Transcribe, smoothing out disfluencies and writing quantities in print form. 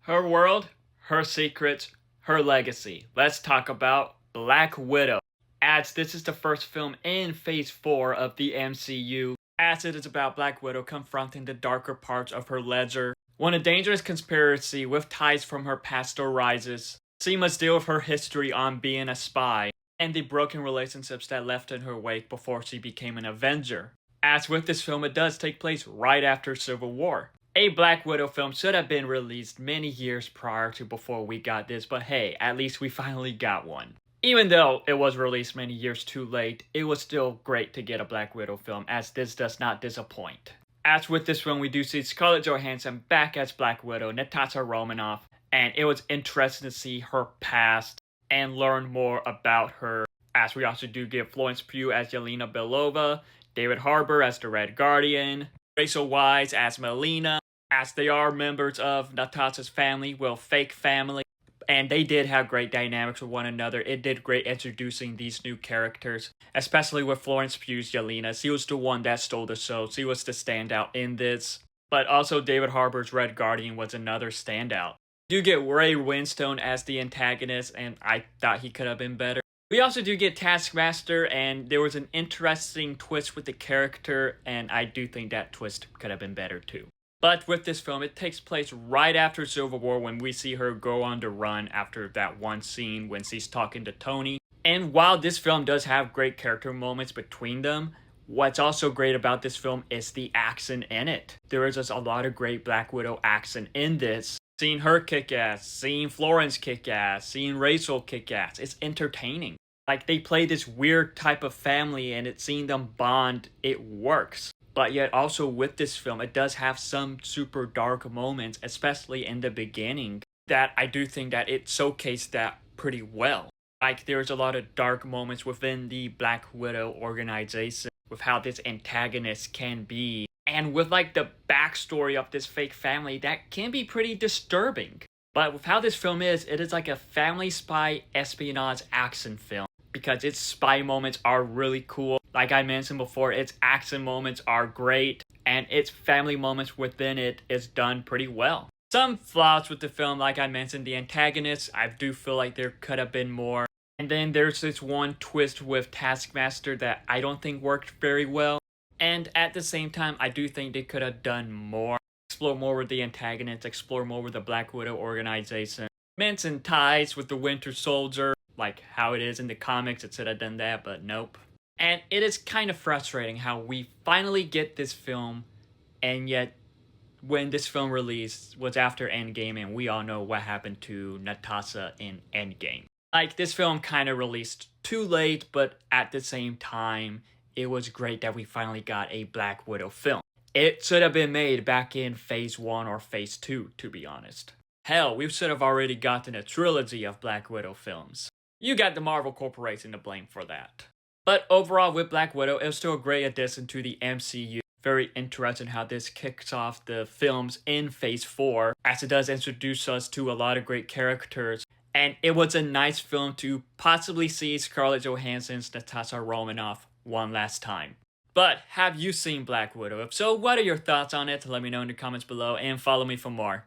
Her world, her secrets, her legacy. Let's talk about Black Widow. As this is the first film in Phase 4 of the MCU, as it is about Black Widow confronting the darker parts of her ledger, when a dangerous conspiracy with ties from her past arises, she must deal with her history on being a spy, and the broken relationships that left in her wake before she became an Avenger. As with this film, it does take place right after Civil War. A Black Widow film should have been released many years prior to before we got this, but hey, at least we finally got one. Even though it was released many years too late, it was still great to get a Black Widow film, as this does not disappoint. As with this film, we do see Scarlett Johansson back as Black Widow, Natasha Romanoff, and it was interesting to see her past and learn more about her, as we also do get Florence Pugh as Yelena Belova, David Harbour as the Red Guardian, Weisz as Yelena, as they are members of Natasha's family, well, fake family, and they did have great dynamics with one another. It did great introducing these new characters, especially with Florence Pugh's Yelena. She was the one that stole the show. She was the standout in this. But also David Harbour's Red Guardian was another standout. You get Ray Winstone as the antagonist, and I thought he could have been better. We also do get Taskmaster, and there was an interesting twist with the character, and I do think that twist could have been better too. But with this film, it takes place right after Civil War when we see her go on the run after that one scene when she's talking to Tony. And while this film does have great character moments between them, what's also great about this film is the action in it. There is just a lot of great Black Widow action in this. Seeing her kick ass, seeing Florence kick ass, seeing Rachel kick ass, it's entertaining. Like, they play this weird type of family, and it's seeing them bond, it works. But yet also with this film, it does have some super dark moments, especially in the beginning, that I do think that it showcased that pretty well. Like, there's a lot of dark moments within the Black Widow organization with how this antagonist can be, and with like the backstory of this fake family that can be pretty disturbing. But with how this film is, it is like a family spy espionage action film, because its spy moments are really cool. Like I mentioned before, its action moments are great, and its family moments within it is done pretty well. Some flaws with the film, like I mentioned, the antagonist, I do feel like there could have been more. And then there's this one twist with Taskmaster that I don't think worked very well. And at the same time, I do think they could have done more. Explore more with the antagonist, explore more with the Black Widow organization. Mention ties with the Winter Soldier, like how it is in the comics. It should have done that, but nope. And it is kind of frustrating how we finally get this film, and yet when this film released was after Endgame, and we all know what happened to Natasha in Endgame. Like, this film kind of released too late, but at the same time, it was great that we finally got a Black Widow film. It should have been made back in Phase 1 or Phase 2, to be honest. Hell, we should have already gotten a trilogy of Black Widow films. You got the Marvel Corporation to blame for that. But overall, with Black Widow, it was still a great addition to the MCU. Very interesting how this kicks off the films in Phase 4, as it does introduce us to a lot of great characters. And it was a nice film to possibly see Scarlett Johansson's Natasha Romanoff one last time. But have you seen Black Widow? If so, what are your thoughts on it? Let me know in the comments below, and follow me for more.